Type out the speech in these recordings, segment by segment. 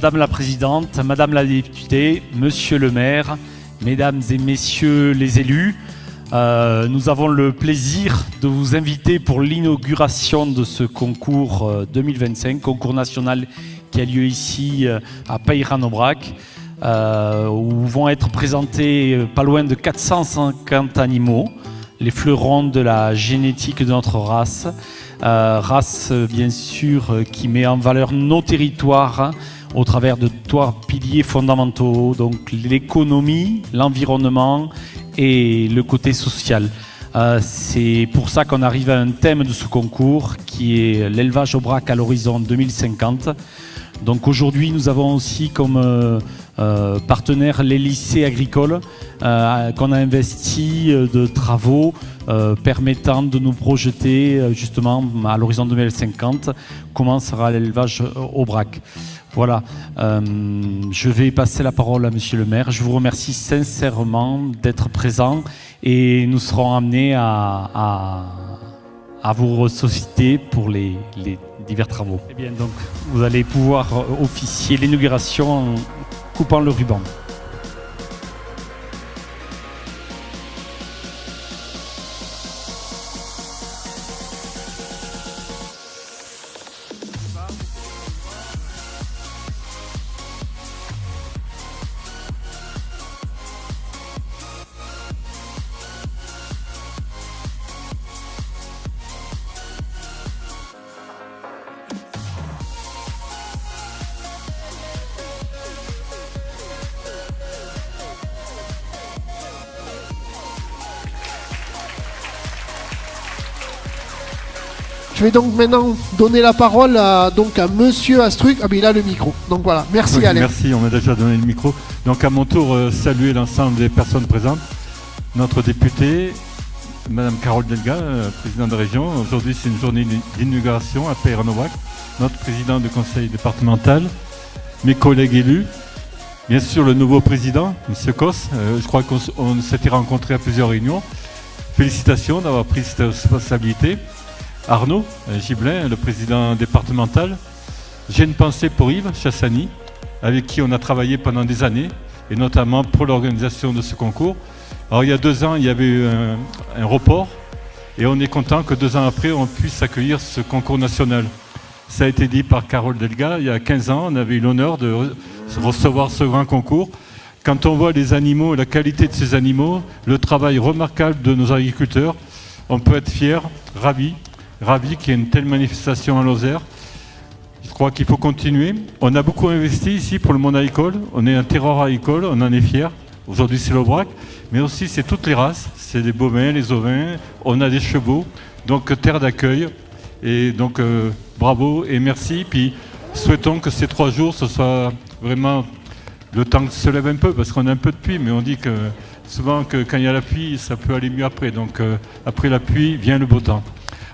Madame la Présidente, Madame la députée, Monsieur le maire, Mesdames et Messieurs les élus, nous avons le plaisir de vous inviter pour l'inauguration de ce concours 2025, concours national qui a lieu ici à Peyran-Aubrac, où vont être présentés pas loin de 450 animaux, les fleurons de la génétique de notre race. Race bien sûr qui met en valeur nos territoires au travers de trois piliers fondamentaux, donc l'économie, l'environnement et le côté social. C'est pour ça qu'on arrive à un thème de ce concours qui est l'élevage Aubrac à l'horizon 2050. Donc aujourd'hui nous avons aussi comme partenaires les lycées agricoles qu'on a investi de travaux permettant de nous projeter justement à l'horizon 2050 comment sera l'élevage Aubrac. Voilà, je vais passer la parole à Monsieur le maire. Je vous remercie sincèrement d'être présent et nous serons amenés à vous ressusciter pour les divers travaux. Eh bien, donc, vous allez pouvoir officier l'inauguration en coupant le ruban. Je vais donc maintenant donner la parole à Monsieur Astruc. Ah mais il a le micro. Donc voilà, merci oui, Alain. Merci, on m'a déjà donné le micro. Donc à mon tour, saluer l'ensemble des personnes présentes. Notre députée, Madame Carole Delga, présidente de région. Aujourd'hui c'est une journée d'inauguration à Peyran-Aubrac. Notre président du conseil départemental, mes collègues élus. Bien sûr le nouveau président, M. Cos. Je crois qu'on s'était rencontrés à plusieurs réunions. Félicitations d'avoir pris cette responsabilité. Arnaud Giblin, le président départemental. J'ai une pensée pour Yves Chassani, avec qui on a travaillé pendant des années, et notamment pour l'organisation de ce concours. Alors il y a 2 ans, il y avait eu un report, et on est content que 2 ans après, on puisse accueillir ce concours national. Ça a été dit par Carole Delga, il y a 15 ans, on avait eu l'honneur de recevoir ce grand concours. Quand on voit les animaux, la qualité de ces animaux, le travail remarquable de nos agriculteurs, on peut être fier, ravi qu'il y ait une telle manifestation en Lozère. Je crois qu'il faut continuer. On a beaucoup investi ici pour le monde agricole. On est un terroir agricole, on en est fiers. Aujourd'hui c'est l'Aubrac, mais aussi c'est toutes les races. C'est les bovins, les ovins, on a des chevaux. Donc terre d'accueil. Et donc bravo et merci. Puis souhaitons que ces 3 jours, ce soit vraiment le temps se lève un peu, parce qu'on a un peu de pluie, mais on dit que souvent que quand il y a la pluie, ça peut aller mieux après. Donc après la pluie vient le beau temps.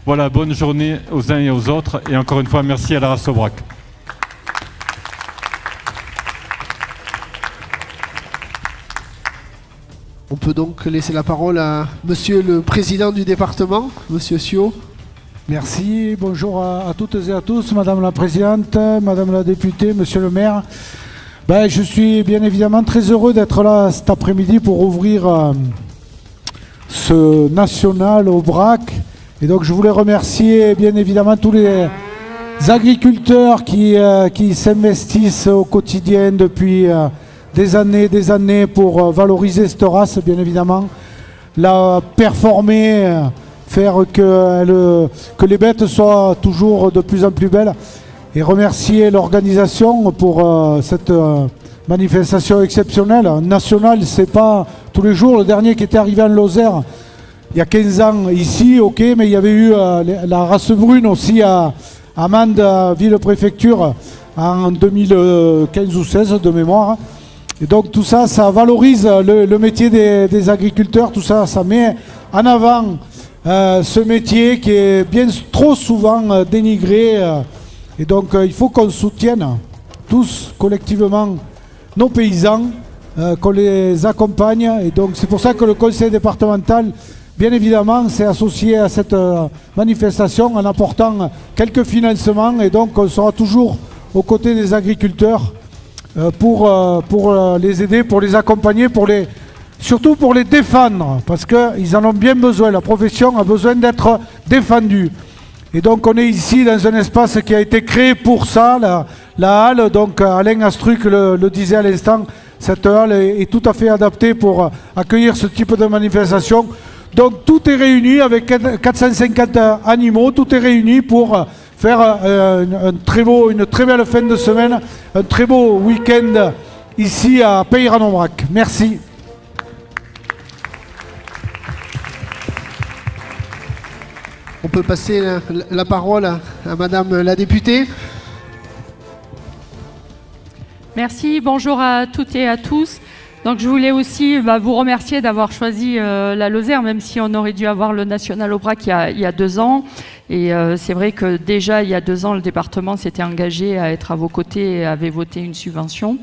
Voilà, bonne journée aux uns et aux autres. Et encore une fois, merci à la race Aubrac. On peut donc laisser la parole à Monsieur le Président du département, Monsieur Sio. Merci, bonjour à toutes et à tous, Madame la Présidente, Madame la députée, Monsieur le maire. Je suis bien évidemment très heureux d'être là cet après-midi pour ouvrir ce national Aubrac. Et donc je voulais remercier bien évidemment tous les agriculteurs qui s'investissent au quotidien depuis des années pour valoriser cette race, bien évidemment, la performer, faire que les bêtes soient toujours de plus en plus belles, et remercier l'organisation pour cette manifestation exceptionnelle. Nationale, c'est pas tous les jours. Le dernier qui était arrivé en Lozère, il y a 15 ans ici, ok, mais il y avait eu la race brune aussi à Mende, ville-préfecture, en 2015 ou 16 de mémoire. Et donc tout ça, ça valorise le métier des agriculteurs, tout ça, ça met en avant ce métier qui est bien trop souvent dénigré. Et donc il faut qu'on soutienne tous collectivement nos paysans, qu'on les accompagne. Et donc c'est pour ça que le conseil départemental, bien évidemment, s'est associé à cette manifestation en apportant quelques financements, et donc on sera toujours aux côtés des agriculteurs pour les aider, pour les accompagner, surtout pour les défendre, parce qu'ils en ont bien besoin. La profession a besoin d'être défendue. Et donc on est ici dans un espace qui a été créé pour ça, la halle. Donc Alain Astruc le disait à l'instant, cette halle est tout à fait adaptée pour accueillir ce type de manifestation. Donc tout est réuni avec 450 animaux, tout est réuni pour faire une très belle fin de semaine, un très beau week-end ici à Peyran-en-Vrac. Merci. On peut passer la parole à Madame la députée. Merci, bonjour à toutes et à tous. Donc je voulais aussi vous remercier d'avoir choisi la Lozère, même si on aurait dû avoir le National Aubrac il y a 2 ans. Et c'est vrai que déjà il y a 2 ans, le département s'était engagé à être à vos côtés et avait voté une subvention.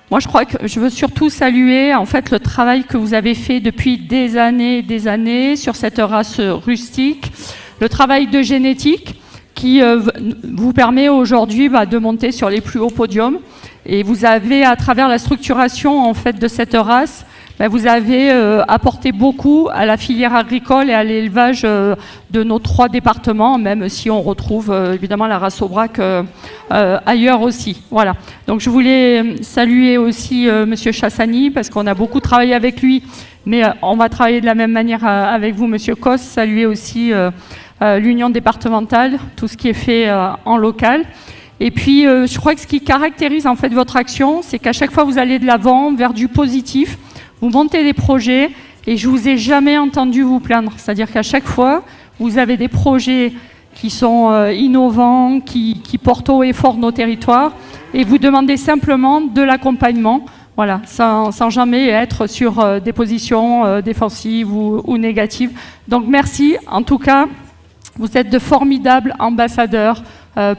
Moi je crois que je veux surtout saluer en fait le travail que vous avez fait depuis des années sur cette race rustique, le travail de génétique qui vous permet aujourd'hui de monter sur les plus hauts podiums. Et vous avez, à travers la structuration en fait de cette race, vous avez apporté beaucoup à la filière agricole et à l'élevage de nos 3 départements, même si on retrouve évidemment la race Aubrac ailleurs aussi. Voilà. Donc je voulais saluer aussi Monsieur Chassani, parce qu'on a beaucoup travaillé avec lui, mais on va travailler de la même manière avec vous, Monsieur Cos. Saluer aussi l'union départementale, tout ce qui est fait en local. Et puis, je crois que ce qui caractérise en fait votre action, c'est qu'à chaque fois vous allez de l'avant, vers du positif, vous montez des projets, et je vous ai jamais entendu vous plaindre. C'est-à-dire qu'à chaque fois, vous avez des projets qui sont innovants, qui portent haut et fort nos territoires, et vous demandez simplement de l'accompagnement, voilà, sans jamais être sur des positions défensives ou négatives. Donc merci, en tout cas, vous êtes de formidables ambassadeurs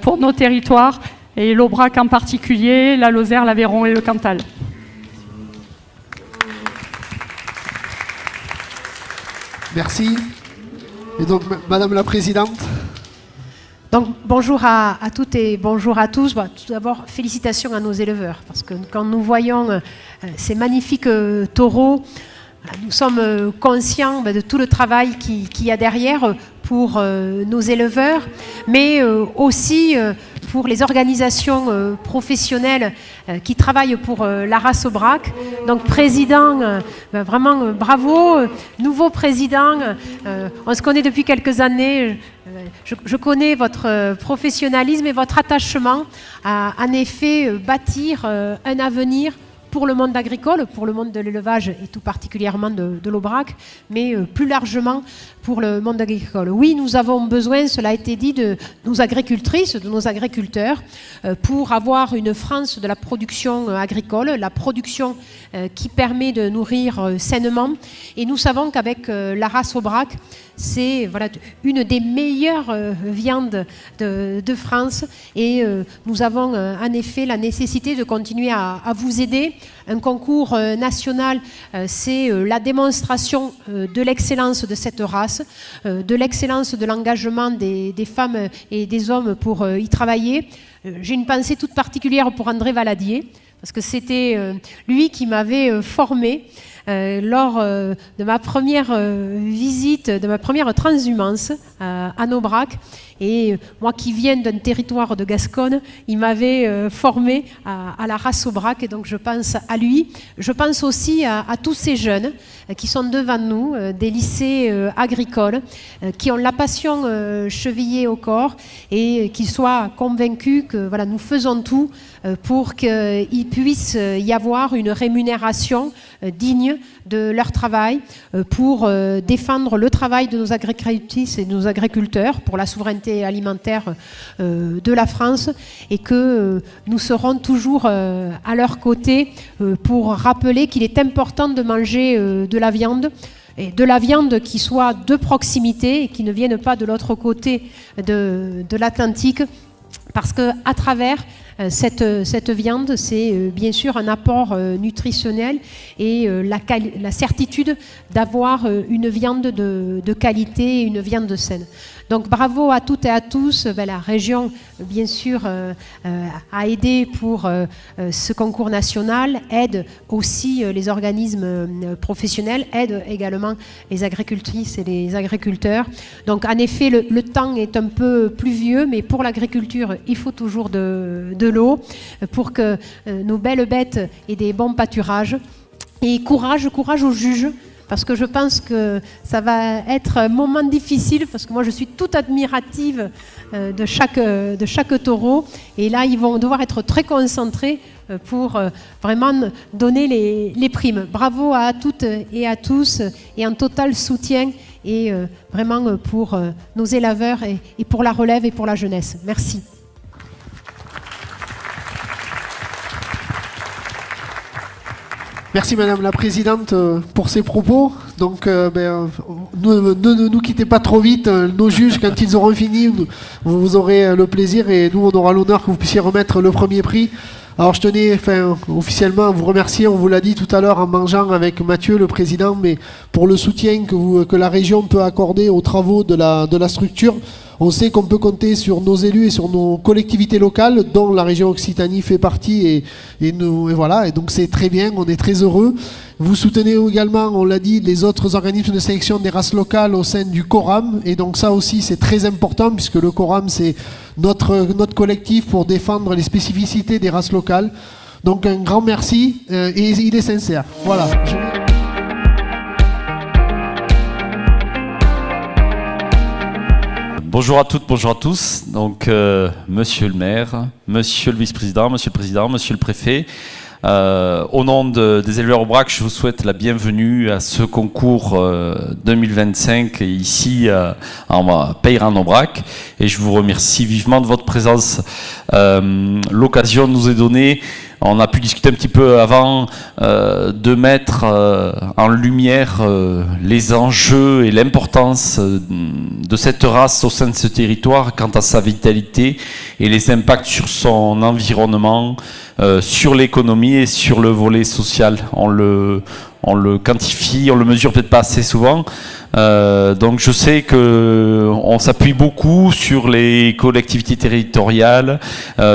pour nos territoires, et l'Aubrac en particulier, la Lozère, l'Aveyron et le Cantal. Merci. Et donc, Madame la Présidente. Donc, bonjour à toutes et bonjour à tous. Tout d'abord, félicitations à nos éleveurs, parce que quand nous voyons ces magnifiques taureaux, nous sommes conscients de tout le travail qu'il y a derrière pour nos éleveurs, mais aussi pour les organisations professionnelles qui travaillent pour la race Aubrac. Donc président, vraiment bravo, nouveau président, on se connaît depuis quelques années, je connais votre professionnalisme et votre attachement à en effet bâtir un avenir pour le monde agricole, pour le monde de l'élevage et tout particulièrement de l'Aubrac, mais plus largement pour le monde agricole. Oui, nous avons besoin, cela a été dit, de nos agricultrices, de nos agriculteurs, pour avoir une France de la production agricole, la production qui permet de nourrir sainement. Et nous savons qu'avec la race Aubrac, c'est une des meilleures viandes de France, et nous avons en effet la nécessité de continuer à vous aider. Un concours national, c'est la démonstration de l'excellence de cette race, de l'excellence de l'engagement des femmes et des hommes pour y travailler. J'ai une pensée toute particulière pour André Valadier, parce que c'était lui qui m'avait formé lors de ma première visite, de ma première transhumance à Aubrac. Et moi qui viens d'un territoire de Gascogne, il m'avait formé à la race Aubrac, et donc je pense à lui. Je pense aussi à tous ces jeunes qui sont devant nous, des lycées agricoles, qui ont la passion chevillée au corps, et qui soient convaincus que nous faisons tout pour qu'il puisse y avoir une rémunération digne de leur travail, pour défendre le travail de nos agricultrices et de nos agriculteurs, pour la souveraineté alimentaire de la France, et que nous serons toujours à leur côté pour rappeler qu'il est important de manger de la viande, et de la viande qui soit de proximité et qui ne vienne pas de l'autre côté de l'Atlantique, parce qu'à travers cette viande, c'est bien sûr un apport nutritionnel et la certitude d'avoir une viande de qualité et une viande saine. Donc bravo à toutes et à tous. La région, bien sûr, a aidé pour ce concours national, aide aussi les organismes professionnels, aide également les agricultrices et les agriculteurs. Donc en effet, le temps est un peu pluvieux, mais pour l'agriculture, il faut toujours de l'eau pour que nos belles bêtes aient des bons pâturages. Et courage aux juges, parce que je pense que ça va être un moment difficile, parce que moi je suis toute admirative de chaque taureau, et là ils vont devoir être très concentrés pour vraiment donner les primes. Bravo à toutes et à tous, et un total soutien, et vraiment pour nos éleveurs, et pour la relève et pour la jeunesse. Merci. Merci Madame la Présidente pour ces propos. Donc ne nous quittez pas trop vite. Nos juges, quand ils auront fini, vous aurez le plaisir, et nous on aura l'honneur que vous puissiez remettre le premier prix. Alors je tenais officiellement à vous remercier, on vous l'a dit tout à l'heure en mangeant avec Mathieu, le président, mais pour le soutien que la région peut accorder aux travaux de la structure. On sait qu'on peut compter sur nos élus et sur nos collectivités locales, dont la région Occitanie fait partie, et voilà, et donc c'est très bien, on est très heureux. Vous soutenez également, on l'a dit, les autres organismes de sélection des races locales au sein du CORAM, et donc ça aussi c'est très important, puisque le CORAM c'est notre collectif pour défendre les spécificités des races locales. Donc un grand merci, et il est sincère. Voilà. Bonjour à toutes, bonjour à tous. Donc, monsieur le maire, monsieur le vice-président, monsieur le président, monsieur le préfet, au nom des éleveurs Aubrac, je vous souhaite la bienvenue à ce concours 2025 ici en Peyran-Aubrac, et je vous remercie vivement de votre présence. L'occasion nous est donnée. On a pu discuter un petit peu avant de mettre en lumière les enjeux et l'importance de cette race au sein de ce territoire quant à sa vitalité et les impacts sur son environnement, sur l'économie et sur le volet social. On le quantifie, on le mesure peut-être pas assez souvent. Donc je sais qu'on s'appuie beaucoup sur les collectivités territoriales,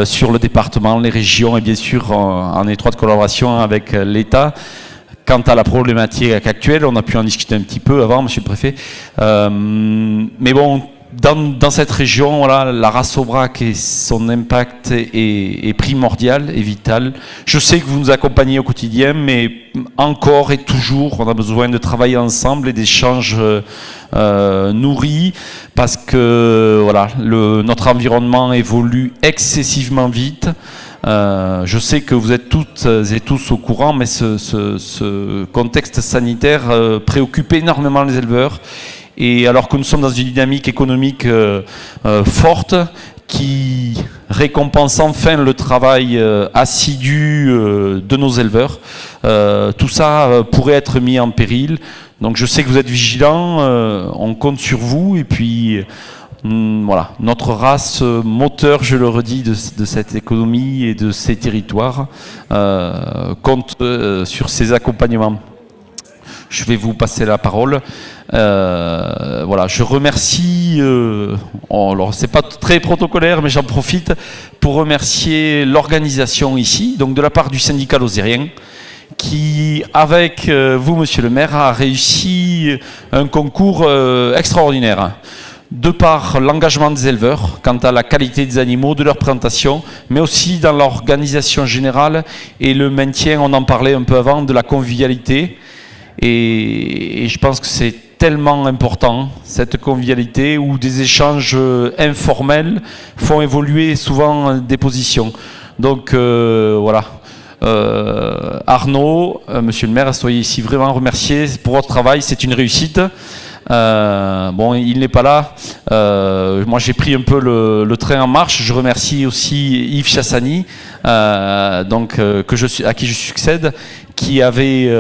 sur le département, les régions, et bien sûr en étroite collaboration avec l'État. Quant à la problématique actuelle, on a pu en discuter un petit peu avant, monsieur le préfet. Mais bon, dans cette région, voilà, la race Aubrac et son impact est primordial et vital. Je sais que vous nous accompagnez au quotidien, mais encore et toujours, on a besoin de travailler ensemble et d'échanges nourris, parce que voilà, notre environnement évolue excessivement vite. Je sais que vous êtes toutes et tous au courant, mais ce contexte sanitaire préoccupe énormément les éleveurs. Et alors que nous sommes dans une dynamique économique forte qui récompense enfin le travail assidu de nos éleveurs, tout ça pourrait être mis en péril. Donc je sais que vous êtes vigilants, on compte sur vous, et puis voilà, notre race moteur, je le redis, de cette économie et de ces territoires compte sur ces accompagnements. Je vais vous passer la parole. Voilà, je remercie, alors c'est pas très protocolaire, mais j'en profite pour remercier l'organisation ici, donc de la part du syndicat lozérien, qui, avec vous, monsieur le maire, a réussi un concours extraordinaire. De par l'engagement des éleveurs, quant à la qualité des animaux, de leur présentation, mais aussi dans l'organisation générale et le maintien, on en parlait un peu avant, de la convivialité. Et je pense que c'est tellement important, cette convivialité, où des échanges informels font évoluer souvent des positions. Donc voilà, Arnaud, monsieur le maire, soyez ici vraiment remerciés pour votre travail, c'est une réussite. Bon, il n'est pas là. Moi, j'ai pris un peu le train en marche. Je remercie aussi Yves Chassani, à qui je succède, qui avait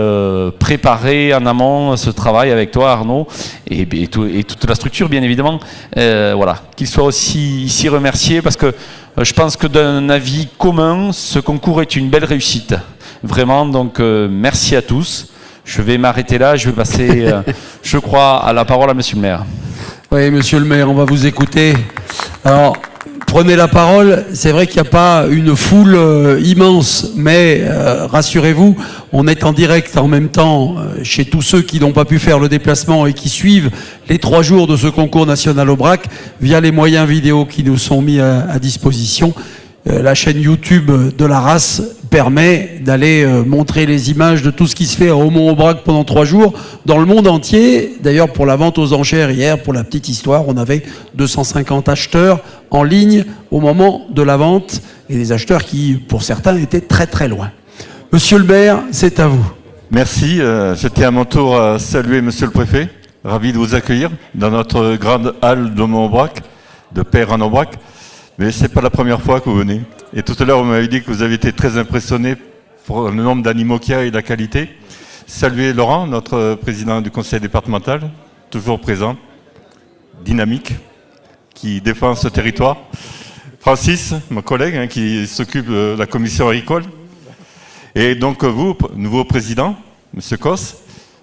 préparé en amont ce travail avec toi, Arnaud, et toute la structure, bien évidemment. Voilà, qu'il soit aussi ici remercié, parce que Je pense que d'un avis commun, ce concours est une belle réussite. Vraiment, donc merci à tous. Je vais m'arrêter là, je vais passer, je crois, à la parole à Monsieur le maire. Oui, Monsieur le maire, on va vous écouter. Alors, prenez la parole. C'est vrai qu'il n'y a pas une foule immense, mais rassurez-vous, on est en direct en même temps chez tous ceux qui n'ont pas pu faire le déplacement et qui suivent les 3 jours de ce concours national au BRAC via les moyens vidéo qui nous sont mis à disposition. La chaîne YouTube de la race permet d'aller montrer les images de tout ce qui se fait à Aumont-Aubrac pendant 3 jours dans le monde entier. D'ailleurs, pour la vente aux enchères hier, pour la petite histoire, on avait 250 acheteurs en ligne au moment de la vente et des acheteurs qui, pour certains, étaient très très loin. Monsieur le maire, c'est à vous. Merci. Je tiens à mon tour à saluer Monsieur le préfet. Ravi de vous accueillir dans notre grande halle d'Aumont-Aubrac, de Peyre-en-Aubrac. Mais ce n'est pas la première fois que vous venez. Et tout à l'heure, vous m'avez dit que vous avez été très impressionné pour le nombre d'animaux qu'il y a et la qualité. Saluer Laurent, notre président du conseil départemental, toujours présent, dynamique, qui défend ce territoire. Francis, mon collègue, qui s'occupe de la commission agricole. Et donc vous, nouveau président, Monsieur Cos,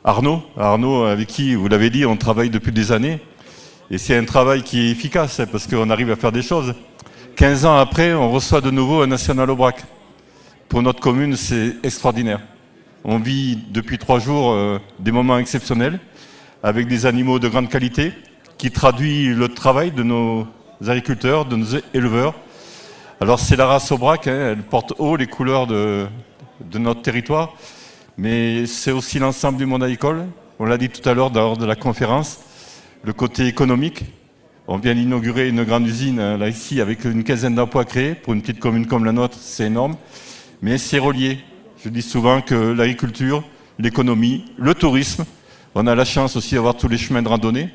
Arnaud, avec qui, vous l'avez dit, on travaille depuis des années. Et c'est un travail qui est efficace, parce qu'on arrive à faire des choses. 15 ans après, on reçoit de nouveau un national Aubrac. Pour notre commune, c'est extraordinaire. On vit depuis 3 jours des moments exceptionnels, avec des animaux de grande qualité, qui traduit le travail de nos agriculteurs, de nos éleveurs. Alors c'est la race Aubrac, elle porte haut les couleurs de notre territoire, mais c'est aussi l'ensemble du monde agricole. On l'a dit tout à l'heure lors de la conférence. Le côté économique, on vient d'inaugurer une grande usine là ici avec une quinzaine d'emplois créés. Pour une petite commune comme la nôtre, c'est énorme. Mais c'est relié. Je dis souvent que l'agriculture, l'économie, le tourisme, on a la chance aussi d'avoir tous les chemins de randonnée.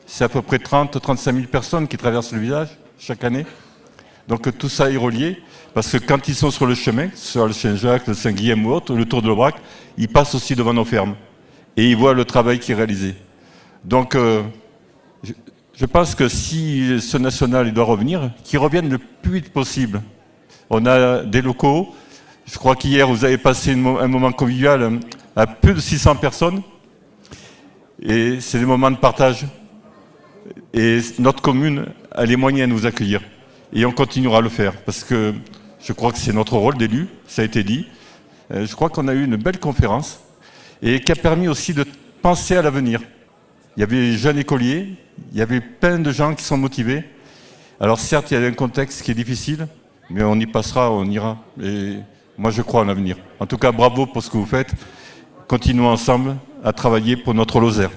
C'est à peu près 30-35 000 personnes qui traversent le village chaque année. Donc tout ça est relié. Parce que quand ils sont sur le chemin, sur le Saint-Jacques, le Saint-Guilhem ou autre, le Tour de l'Aubrac, ils passent aussi devant nos fermes. Et ils voient le travail qui est réalisé. Donc, je pense que si ce national il doit revenir, qu'il revienne le plus vite possible. On a des locaux. Je crois qu'hier, vous avez passé un moment convivial à plus de 600 personnes. Et c'est des moments de partage. Et notre commune a les moyens de nous accueillir. Et on continuera à le faire. Parce que je crois que c'est notre rôle d'élu, ça a été dit. Je crois qu'on a eu une belle conférence et qui a permis aussi de penser à l'avenir. Il y avait les jeunes écoliers, il y avait plein de gens qui sont motivés. Alors certes, il y a un contexte qui est difficile, mais on y passera, on ira. Et moi, je crois en l'avenir. En tout cas, bravo pour ce que vous faites. Continuons ensemble à travailler pour notre Lozère.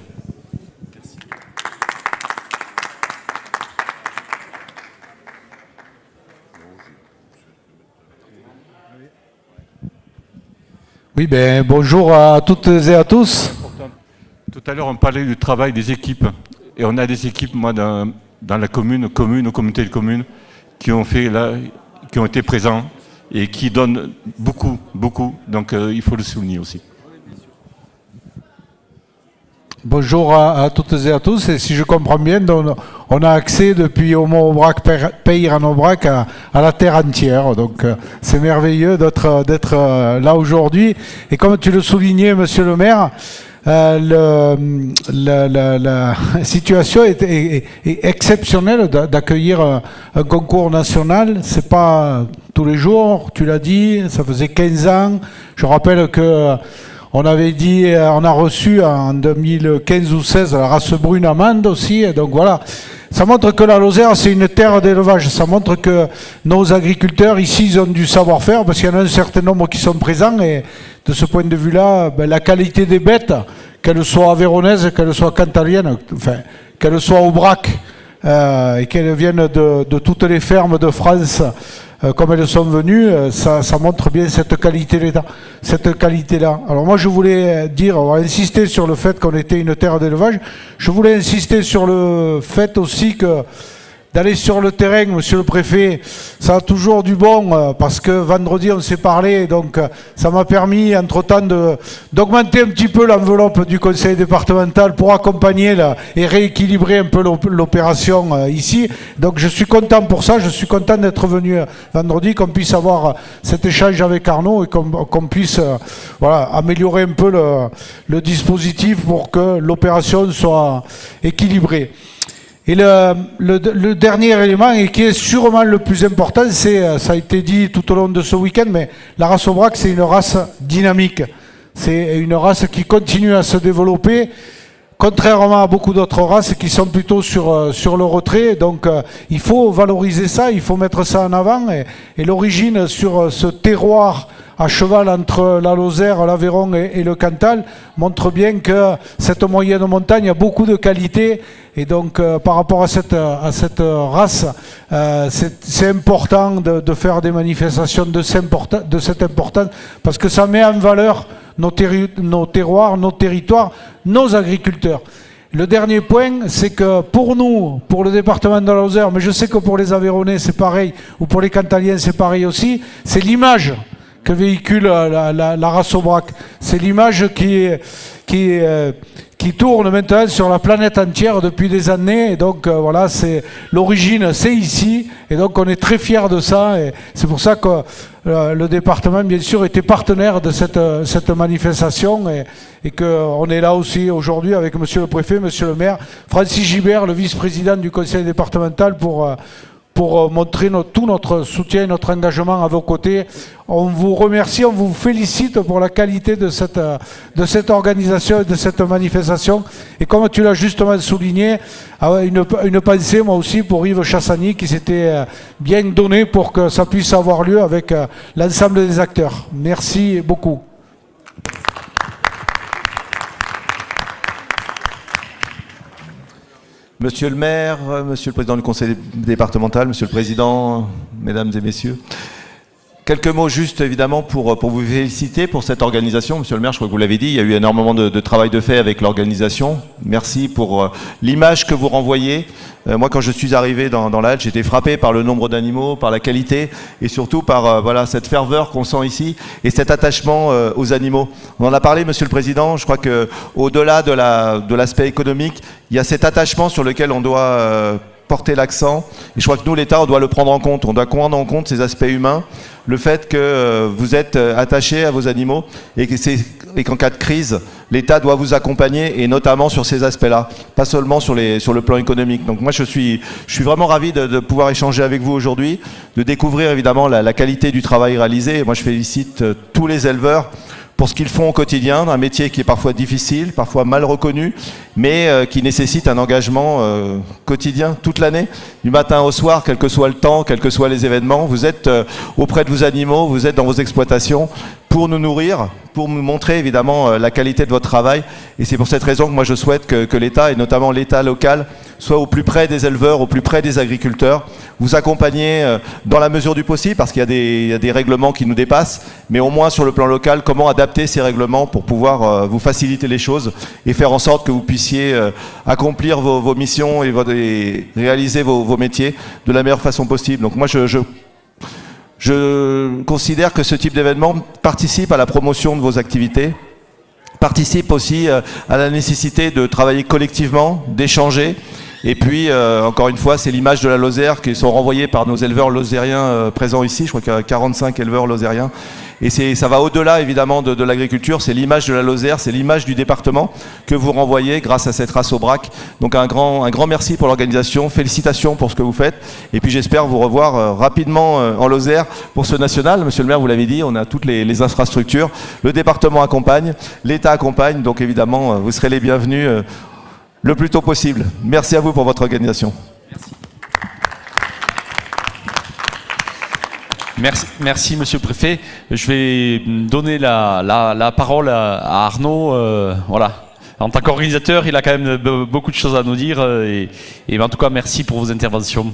Oui, bonjour à toutes et à tous. Tout à l'heure, on parlait du travail des équipes. Et on a des équipes, moi, dans la commune, aux communautés de communes, qui ont été présents et qui donnent beaucoup, beaucoup. Donc, il faut le souligner aussi. Bonjour à toutes et à tous. Et si je comprends bien, on a accès depuis Aumont-Aubrac, Peyre-en-Aubrac à la terre entière. Donc, c'est merveilleux d'être là aujourd'hui. Et comme tu le soulignais, monsieur le maire, la situation est exceptionnelle d'accueillir un concours national. C'est pas tous les jours, tu l'as dit, ça faisait 15 ans. Je rappelle que on avait dit, on a reçu en 2015 ou 16 la race brune amande aussi. Donc voilà, ça montre que la Lozère, c'est une terre d'élevage. Ça montre que nos agriculteurs ici, ils ont du savoir-faire parce qu'il y en a un certain nombre qui sont présents. Et de ce point de vue-là, la qualité des bêtes, qu'elles soient aveyronaises, qu'elles soient cantaliennes, enfin, qu'elles soient au Brac, et qu'elles viennent de toutes les fermes de France, comme elles sont venues, ça montre bien cette qualité-là. Alors moi, je voulais dire, on va insister sur le fait qu'on était une terre d'élevage. Je voulais insister sur le fait aussi que d'aller sur le terrain, monsieur le préfet, ça a toujours du bon, parce que vendredi on s'est parlé, donc ça m'a permis entre-temps d'augmenter un petit peu l'enveloppe du conseil départemental pour accompagner et rééquilibrer un peu l'opération ici. Donc je suis content pour ça, je suis content d'être venu vendredi, qu'on puisse avoir cet échange avec Arnaud et qu'on puisse voilà, améliorer un peu le dispositif pour que l'opération soit équilibrée. Et le dernier élément, et qui est sûrement le plus important, c'est, ça a été dit tout au long de ce week-end, mais la race Aubrac, c'est une race dynamique. C'est une race qui continue à se développer, contrairement à beaucoup d'autres races qui sont plutôt sur le retrait. Donc il faut valoriser ça, il faut mettre ça en avant. Et l'origine sur ce terroir à cheval entre la Lozère, l'Aveyron et le Cantal montre bien que cette moyenne montagne a beaucoup de qualité. Et donc par rapport à cette race, c'est important de faire des manifestations de cette importance, parce que ça met en valeur nos terroirs, nos territoires, nos agriculteurs. Le dernier point, c'est que pour nous, pour le département de la Lozère, mais je sais que pour les Aveyronnais c'est pareil, ou pour les Cantaliens c'est pareil aussi, c'est l'image que véhicule la race Aubrac. C'est l'image qui tourne maintenant sur la planète entière depuis des années. Et donc voilà, c'est l'origine, c'est ici. Et donc on est très fiers de ça. Et c'est pour ça que le département, bien sûr, était partenaire de cette manifestation. Et qu'on est là aussi aujourd'hui avec monsieur le préfet, monsieur le maire, Francis Gibert, le vice-président du conseil départemental, pour montrer tout notre soutien et notre engagement à vos côtés. On vous remercie, on vous félicite pour la qualité de cette organisation et de cette manifestation. Et comme tu l'as justement souligné, une pensée moi aussi pour Yves Chassani qui s'était bien donné pour que ça puisse avoir lieu avec l'ensemble des acteurs. Merci beaucoup. Monsieur le maire, monsieur le président du conseil départemental, monsieur le président, mesdames et messieurs, quelques mots juste évidemment pour vous féliciter pour cette organisation. Monsieur le maire, je crois que vous l'avez dit, il y a eu énormément de travail de fait avec l'organisation. Merci pour l'image que vous renvoyez. Moi, quand je suis arrivé dans la halte, j'étais frappé par le nombre d'animaux, par la qualité et surtout par voilà, cette ferveur qu'on sent ici et cet attachement aux animaux. On en a parlé, monsieur le président, je crois qu'au-delà de l'aspect économique, il y a cet attachement sur lequel on doit porter l'accent. Et je crois que nous, l'État, on doit le prendre en compte. On doit prendre en compte ces aspects humains, le fait que vous êtes attaché à vos animaux et qu'en cas de crise, l'État doit vous accompagner et notamment sur ces aspects-là, pas seulement sur le plan économique. Donc moi, je suis vraiment ravi de pouvoir échanger avec vous aujourd'hui, de découvrir évidemment la qualité du travail réalisé. Et moi, je félicite tous les éleveurs pour ce qu'ils font au quotidien, un métier qui est parfois difficile, parfois mal reconnu, mais qui nécessite un engagement quotidien, toute l'année, du matin au soir, quel que soit le temps, quels que soient les événements. Vous êtes auprès de vos animaux, vous êtes dans vos exploitations pour nous nourrir, pour nous montrer évidemment la qualité de votre travail. Et c'est pour cette raison que moi je souhaite que l'État, et notamment l'État local, soit au plus près des éleveurs, au plus près des agriculteurs, vous accompagner dans la mesure du possible, parce qu'il y a des règlements qui nous dépassent, mais au moins sur le plan local, comment adapter ces règlements pour pouvoir vous faciliter les choses et faire en sorte que vous puissiez accomplir vos missions et réaliser vos métiers de la meilleure façon possible. Donc moi je considère que ce type d'événement participe à la promotion de vos activités, participe aussi à la nécessité de travailler collectivement, d'échanger. Et puis, encore une fois, c'est l'image de la Lozère qui sont renvoyées par nos éleveurs lozériens présents ici. Je crois qu'il y a 45 éleveurs lozériens. Et ça va au-delà, évidemment, de l'agriculture. C'est l'image de la Lozère, c'est l'image du département que vous renvoyez grâce à cette race Aubrac. Donc, un grand merci pour l'organisation. Félicitations pour ce que vous faites. Et puis, j'espère vous revoir rapidement en Lozère pour ce national. Monsieur le maire, vous l'avez dit, on a toutes les infrastructures. Le département accompagne, l'État accompagne. Donc, évidemment, vous serez les bienvenus le plus tôt possible. Merci à vous pour votre organisation. Merci, monsieur le préfet. Je vais donner la parole à Arnaud. Voilà. En tant qu'organisateur, il a quand même beaucoup de choses à nous dire. Et en tout cas, merci pour vos interventions.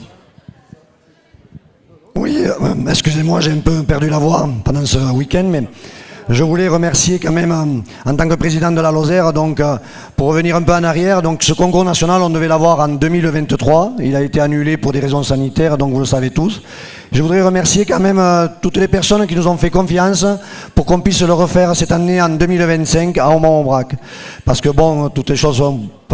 Oui, excusez-moi, j'ai un peu perdu la voix pendant ce week-end, mais Je voulais remercier quand même, en tant que président de la Lozère, donc, pour revenir un peu en arrière, donc ce concours national, on devait l'avoir en 2023. Il a été annulé pour des raisons sanitaires, donc vous le savez tous. Je voudrais remercier quand même toutes les personnes qui nous ont fait confiance pour qu'on puisse le refaire cette année en 2025 à Aumont-Aubrac. Parce que bon, toutes les choses,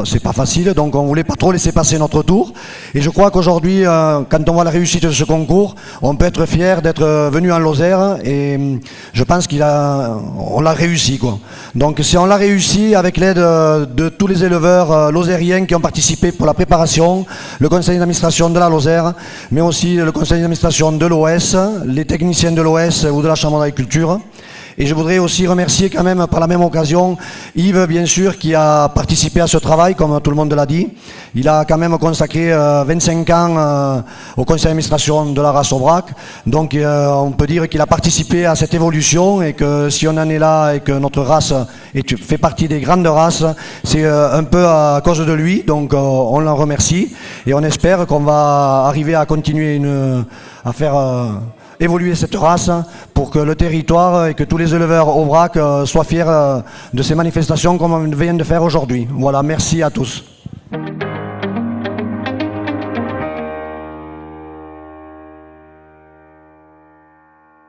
c'est pas facile, donc on voulait pas trop laisser passer notre tour. Et je crois qu'aujourd'hui, quand on voit la réussite de ce concours, on peut être fier d'être venu en Lozère et je pense on l'a réussi, quoi. Donc si on l'a réussi avec l'aide de tous les éleveurs lozériens qui ont participé pour la préparation, le conseil d'administration de la Lozère, mais aussi le conseil d'administration de l'OS, les techniciens de l'OS ou de la Chambre d'agriculture. Et je voudrais aussi remercier quand même par la même occasion Yves, bien sûr, qui a participé à ce travail, comme tout le monde l'a dit. Il a quand même consacré 25 ans au conseil d'administration de la race Aubrac. Donc on peut dire qu'il a participé à cette évolution et que si on en est là et que notre race fait partie des grandes races, c'est un peu à cause de lui. Donc on l'en remercie et on espère qu'on va arriver à continuer à faire évoluer cette race pour que le territoire et que tous les éleveurs Aubrac soient fiers de ces manifestations comme on vient de faire aujourd'hui. Voilà, merci à tous.